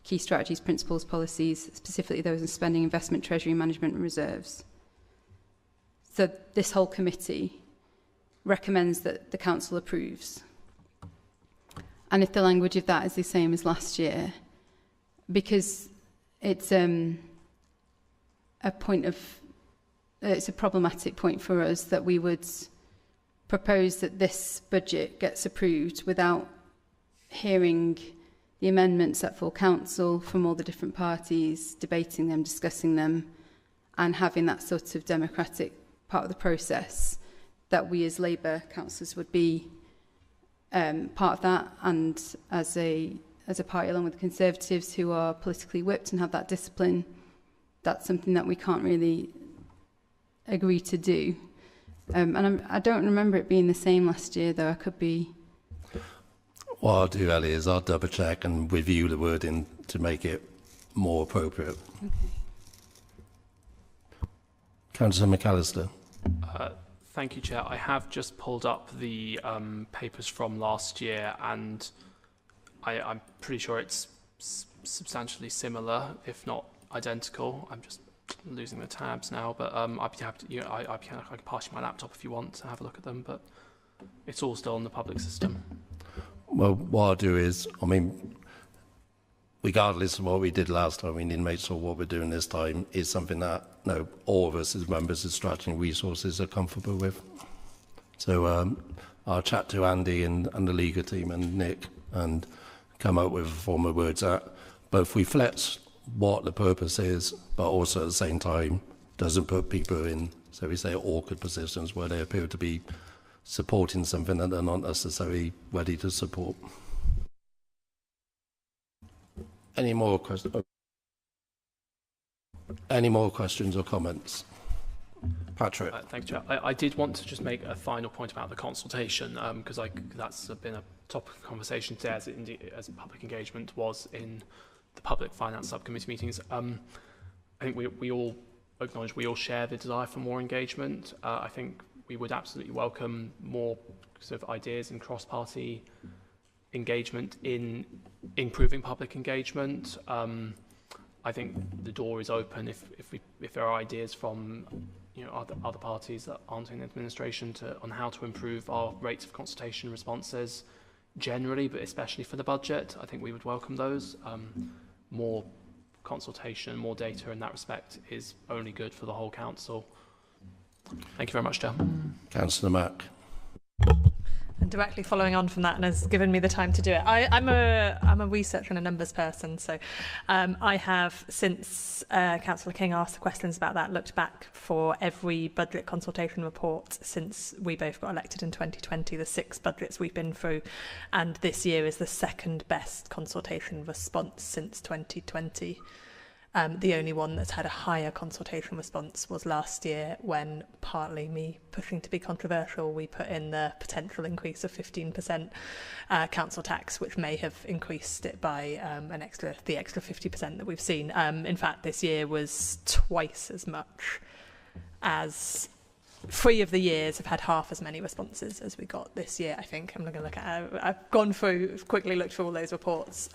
[SPEAKER 7] key strategies, principles, policies, specifically those in spending, investment, treasury, management and reserves. So this whole committee recommends that the council approves. And if the language of that is the same as last year, because it's a problematic point for us that we would propose that this budget gets approved without hearing the amendments at full council from all the different parties, debating them, discussing them, and having that sort of democratic part of the process, that we as Labour councillors would be part of that, and as a party along with the Conservatives who are politically whipped and have that discipline, that's something that we can't really agree to do. And I don't remember it being the same last year, though. I could be...
[SPEAKER 1] What I'll do, Ellie, is I'll double check and review the wording to make it more appropriate.
[SPEAKER 7] Okay.
[SPEAKER 1] Councillor McAllister.
[SPEAKER 5] Thank you, Chair. I have just pulled up the papers from last year, and I'm pretty sure it's substantially similar, if not identical. I'm just losing the tabs now, but I'd be happy to, I can pass you my laptop if you want to have a look at them, but it's all still in the public system.
[SPEAKER 1] Well, what I'll do is, I mean, regardless of what we did last time, we need to make sure what we're doing this time is something that all of us as members of Strategy and Resources are comfortable with. So I'll chat to Andy and the legal team and Nick and come up with a form of words that both reflects what the purpose is, but also at the same time doesn't put people in, so we say, awkward positions where they appear to be supporting something that they're not necessarily ready to support. Any more questions? Any more questions or comments? Patrick.
[SPEAKER 5] Thank you, Chair. I did want to just make a final point about the consultation, because that's been a topic of conversation today, as public engagement was in the public finance subcommittee meetings. I think we all acknowledge, we all share the desire for more engagement. I think we would absolutely welcome more sort of ideas and cross-party engagement in improving public engagement. I think the door is open if there are ideas from other parties that aren't in administration on how to improve our rates of consultation responses generally, but especially for the budget. I think we would welcome those. More consultation, more data in that respect is only good for the whole council. Thank you very much, Chair.
[SPEAKER 1] Councillor Mack.
[SPEAKER 9] And directly following on from that, and has given me the time to do it. I'm a researcher and a numbers person, so I have, since Councillor King asked the questions about that, looked back for every budget consultation report since we both got elected in 2020, the 6 budgets we've been through, and this year is the second best consultation response since 2020. The only one that's had a higher consultation response was last year, when, partly me pushing to be controversial, we put in the potential increase of 15% council tax, which may have increased it by the extra 50% that we've seen. In fact, this year was twice as much, as 3 of the years have had half as many responses as we got this year, I think. I'm going to look at I've gone through, quickly looked through all those reports.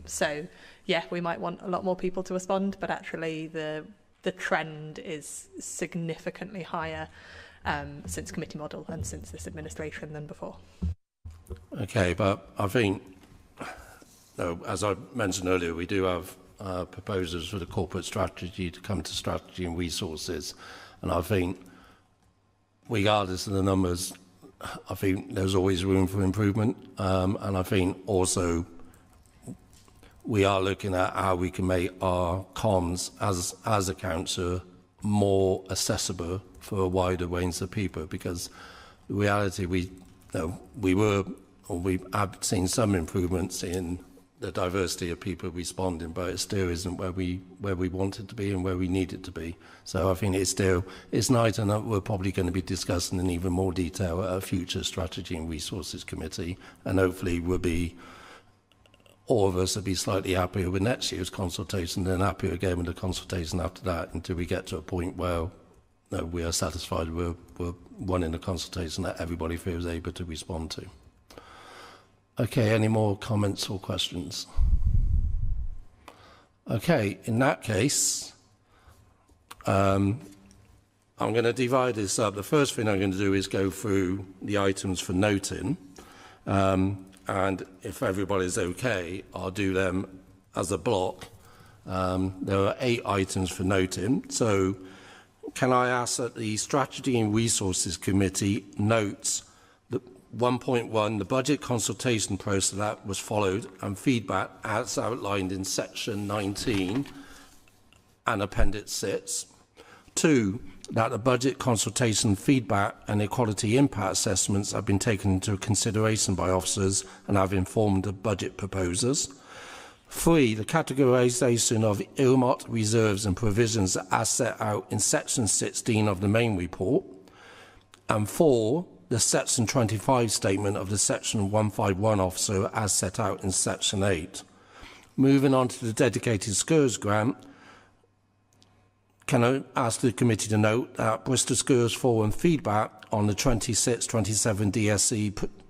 [SPEAKER 9] So, yeah, we might want a lot more people to respond, but actually the trend is significantly higher since committee model and since this administration than before.
[SPEAKER 1] Okay, but I think, no, as I mentioned earlier, we do have proposals for the corporate strategy to come to strategy and resources. And I think, regardless of the numbers, I think there's always room for improvement. And I think also we are looking at how we can make our comms as a council more accessible for a wider range of people, because the reality we have seen some improvements in the diversity of people responding, but it still isn't where we want it to be and where we need it to be. So I think it's nice, and we're probably going to be discussing in even more detail at a future strategy and resources committee, and hopefully all of us will be slightly happier with next year's consultation and happier again with the consultation after that, until we get to a point where we are satisfied we're running a consultation that everybody feels able to respond to. Okay, any more comments or questions? Okay, in that case, I'm going to divide this up. The first thing I'm going to do is go through the items for noting. And if everybody's okay, I'll do them as a block. There are 8 items for noting. So can I ask that the Strategy and Resources Committee notes that 1.1, the budget consultation process that was followed and feedback as outlined in section 19 and appendix 6. 2, that the budget consultation feedback and equality impact assessments have been taken into consideration by officers and have informed the budget proposers. 3, the categorisation of earmarked reserves and provisions as set out in section 16 of the main report. And 4, the section 25 statement of the section 151 officer as set out in section 8. Moving on to the dedicated SCURS grant, can I ask the committee to note that Bristol SCURS Forum feedback on the 26-27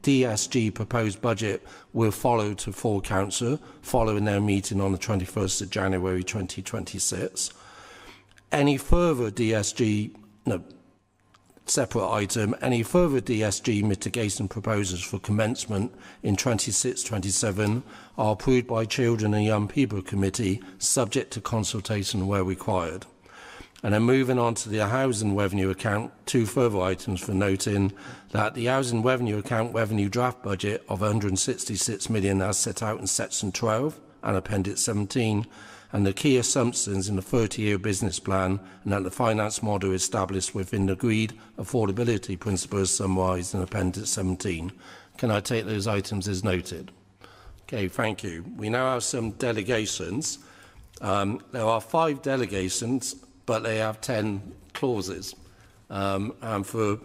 [SPEAKER 1] DSG proposed budget will follow to full council following their meeting on the 21st of January 2026. Any further DSG, separate item, any further DSG mitigation proposals for commencement in 26-27 are approved by Children and Young People Committee, subject to consultation where required. And then moving on to the housing revenue account, 2 further items for noting that the housing revenue account revenue draft budget of 166 million as set out in section 12 and appendix 17, and the key assumptions in the 30-year business plan, and that the finance model established within the agreed affordability principles summarised in appendix 17. Can I take those items as noted? Okay, thank you. We now have some delegations. There are 5 delegations, but they have 10 clauses. And for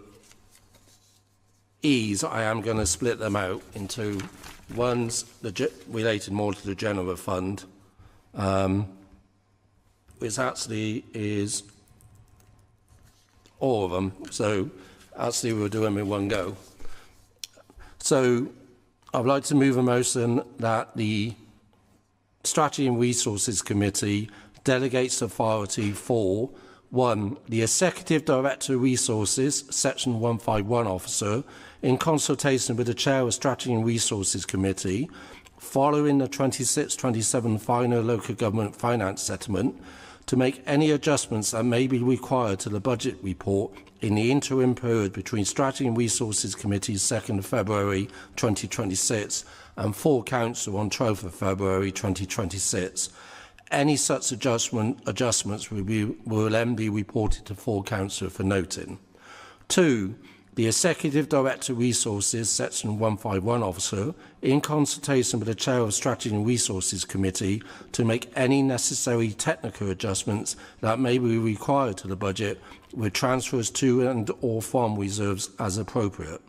[SPEAKER 1] ease, I am going to split them out into ones related more to the general fund, which actually is all of them. So actually we'll do them in one go. So I'd like to move a motion that the Strategy and Resources Committee delegates authority for 1, the Executive Director Resources, Section 151 officer, in consultation with the Chair of Strategy and Resources Committee, following the 26-27 final local government finance settlement, to make any adjustments that may be required to the budget report in the interim period between Strategy and Resources Committee's 2nd of February 2026 and full council on 12th of February 2026. Any such adjustments will then be reported to full council for noting. 2, the Executive Director Resources, Section 151 officer, in consultation with the Chair of Strategy and Resources Committee, to make any necessary technical adjustments that may be required to the budget with transfers to and or from reserves as appropriate.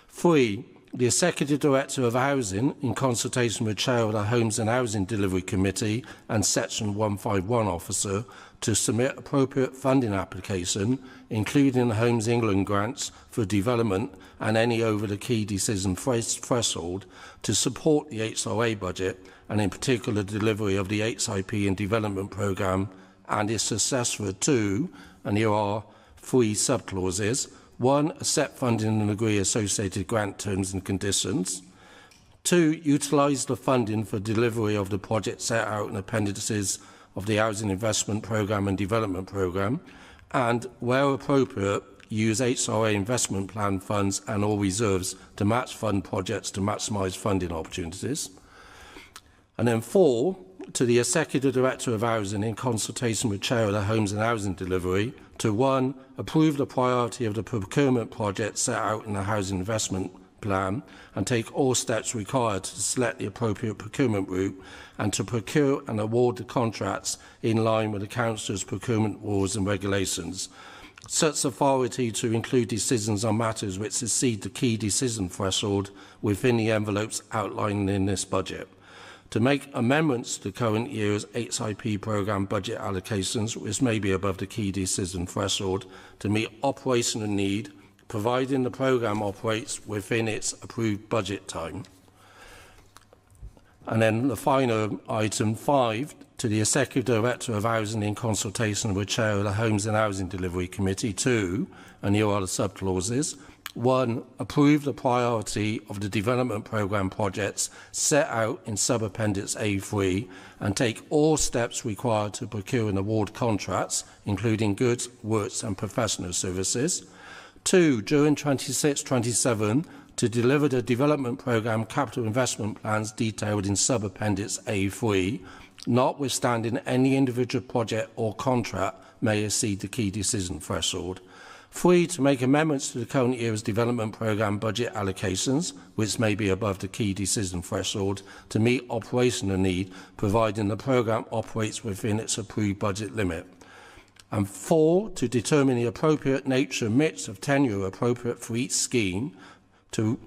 [SPEAKER 1] 3, the Executive Director of Housing, in consultation with Chair of the Homes and Housing Delivery Committee and Section 151 officer, to submit appropriate funding application, including the Homes England grants for development and any over the key decision threshold, to support the HRA budget and in particular delivery of the HIP and development programme and its successor. 2, and here are 3 subclauses. 1. Accept funding and agree associated grant terms and conditions. 2. Utilise the funding for delivery of the project set out in appendices of the Housing Investment Programme and Development Programme, and, where appropriate, use HRA investment plan funds and all reserves to match fund projects to maximise funding opportunities. And then 4, to the Executive Director of Housing, in consultation with Chair of the Homes and Housing Delivery, to 1. Approve the priority of the procurement project set out in the Housing Investment Plan and take all steps required to select the appropriate procurement route and to procure and award the contracts in line with the Council's procurement laws and regulations. Such authority to include decisions on matters which exceed the key decision threshold within the envelopes outlined in this budget. To make amendments to the current year's HIP programme budget allocations, which may be above the key decision threshold, to meet operational need, providing the programme operates within its approved budget time. And then the final item 5, to the Executive Director of Housing in consultation with Chair of the Homes and Housing Delivery Committee. 2, and here are the subclauses. 1. Approve the priority of the development programme projects set out in Sub-Appendix A3 and take all steps required to procure and award contracts, including goods, works and professional services. 2. During 26-27, to deliver the development programme capital investment plans detailed in Sub-Appendix A3, notwithstanding any individual project or contract may exceed the key decision threshold. 3. To make amendments to the current year's development programme budget allocations, which may be above the key decision threshold, to meet operational need, providing the programme operates within its approved budget limit. And 4. To determine the appropriate nature and mix of tenure appropriate for each scheme. And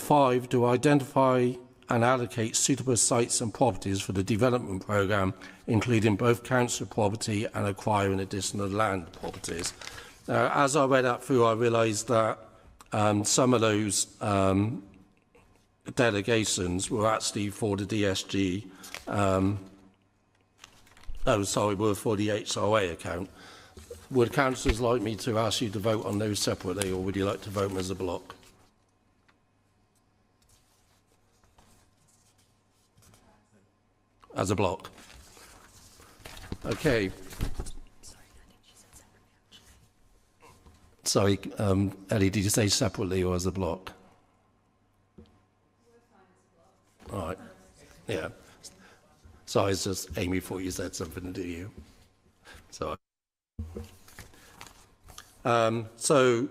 [SPEAKER 1] 5. To identify and allocate suitable sites and properties for the development programme, including both council property and acquiring additional land properties. As I read that through, I realised that some of those delegations were actually for the DSG, were for the HRA account. Would councillors like me to ask you to vote on those separately, or would you like to vote them as a block? As a block. Okay. Sorry, Ellie, did you say separately or as a block? All right. Yeah. Sorry, it's just Amy thought you said something, do you? Sorry. So,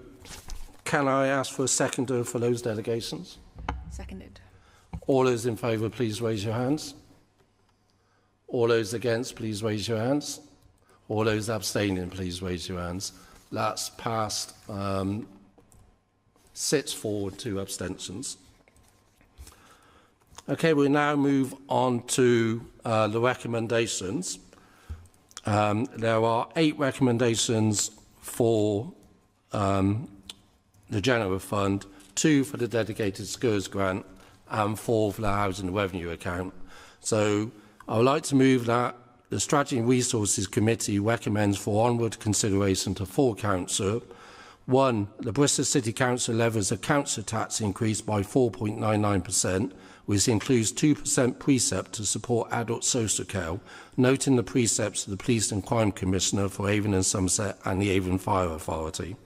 [SPEAKER 1] can I ask for a seconder for those delegations?
[SPEAKER 3] Seconded.
[SPEAKER 1] All those in favour, please raise your hands. All those against, please raise your hands. All those abstaining, please raise your hands. That's passed. 6 for, 2 abstentions. Okay, we'll now move on to the recommendations. There are 8 recommendations for the General Fund, 2 for the dedicated SCURS grant, and 4 for the Housing Revenue account. So I would like to move that the Strategy and Resources Committee recommends for onward consideration to full council. 1. The Bristol City Council levies a council tax increase by 4.99%, which includes 2% precept to support adult social care, noting the precepts of the Police and Crime Commissioner for Avon and Somerset and the Avon Fire Authority.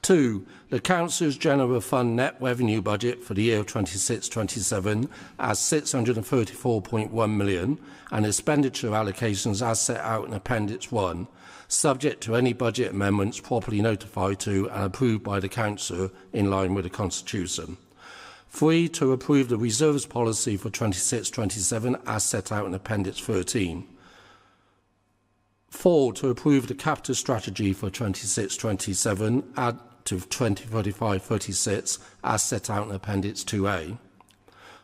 [SPEAKER 1] 2. The Council's General Fund net revenue budget for the year 26-27 as £634.1 million and expenditure allocations as set out in Appendix 1, subject to any budget amendments properly notified to and approved by the Council in line with the Constitution. 3. To approve the reserves policy for 26-27 as set out in Appendix 13. 4. To approve the capital strategy for 26-27 add to 2035-36 as set out in Appendix 2A.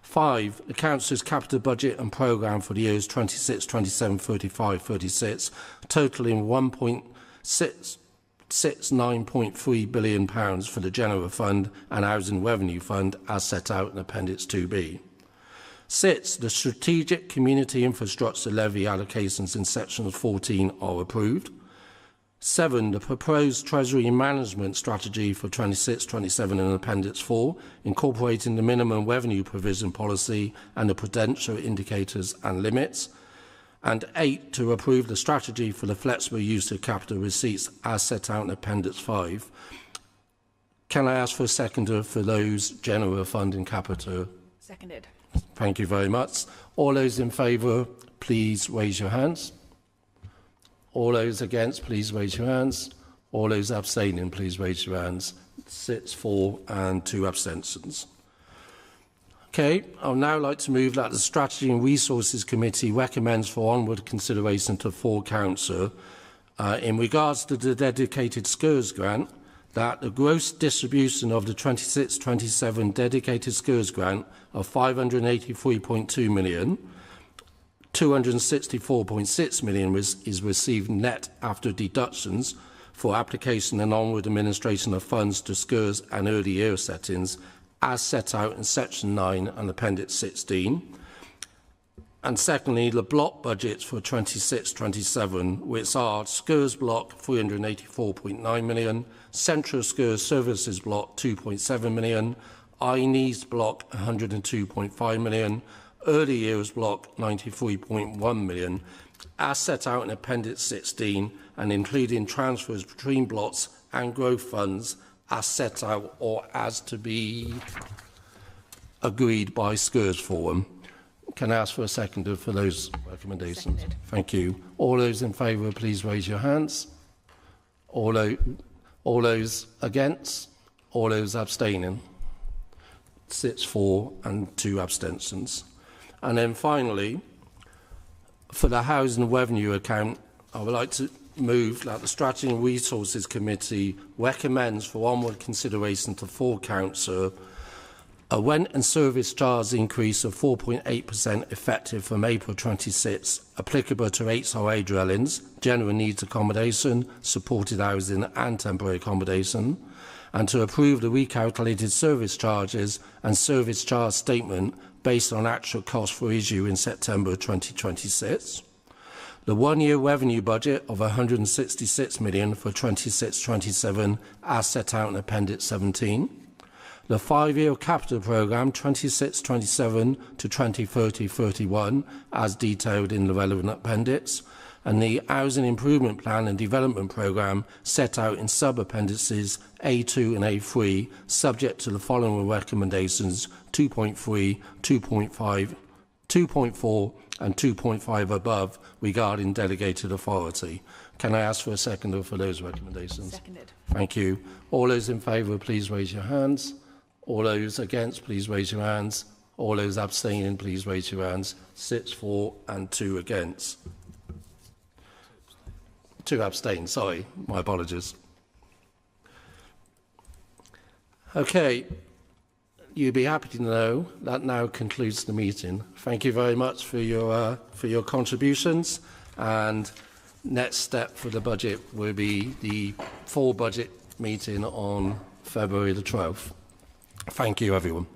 [SPEAKER 1] 5. The Council's capital budget and programme for the years 26, 27, 35, 36, totalling £1.69.3 billion for the General Fund and Housing Revenue Fund as set out in Appendix 2B. 6. The Strategic Community Infrastructure Levy allocations in Sections 14 are approved. 7, the proposed Treasury Management Strategy for 26-27 in Appendix 4, incorporating the minimum revenue provision policy and the prudential indicators and limits. And 8, to approve the strategy for the flexible use of capital receipts as set out in Appendix 5. Can I ask for a seconder for those general fund and capital?
[SPEAKER 3] Seconded.
[SPEAKER 1] Thank you very much. All those in favour, please raise your hands. All those against, please raise your hands. All those abstaining, please raise your hands. 6 for and 2 abstentions. Okay, I would now like to move that the Strategy and Resources Committee recommends for onward consideration to full council in regards to the dedicated SCURS grant, that the gross distribution of the 26-27 dedicated SCURS grant of 583.2 million, 264.6 million is received net after deductions for application and onward administration of funds to SCURS and early year settings as set out in Section 9 and Appendix 16. And secondly, the block budgets for 26-27, which are SCURS block 384.9 million, Central SCURS Services block 2.7 million, INES block 102.5 million, Early Years block 93.1 million, as set out in Appendix 16 and including transfers between blocks and growth funds as set out or as to be agreed by SCURS Forum. Can I ask for a seconder for those recommendations?
[SPEAKER 3] Seconded.
[SPEAKER 1] Thank you. All those in favour, please raise your hands. All those against? All those abstaining? 6 for and 2 abstentions. And then finally, for the Housing Revenue account, I would like to move that the Strategy and Resources Committee recommends for onward consideration to full council a rent and service charge increase of 4.8% effective from April 26, applicable to HRA dwellings, general needs accommodation, supported housing and temporary accommodation, and to approve the recalculated service charges and service charge statement based on actual cost for issue in September 2026. The one-year revenue budget of 166 million for 26-27 as set out in Appendix 17. The 5-year capital programme 26-27 to 2030-31 as detailed in the relevant appendix, and the Housing Improvement Plan and Development Programme set out in sub-appendices A2 and A3, subject to the following recommendations 2.3, 2.5, 2.4 and 2.5 above regarding delegated authority. Can I ask for a seconder for those recommendations?
[SPEAKER 3] Seconded.
[SPEAKER 1] Thank you. All those in favour, please raise your hands. All those against, please raise your hands. All those abstaining, please raise your hands. 6 for and 2 against. 2 abstain, sorry, my apologies. Okay, you'll be happy to know that now concludes the meeting. Thank you very much for your contributions, and next step for the budget will be the full budget meeting on February the 12th. Thank you, everyone.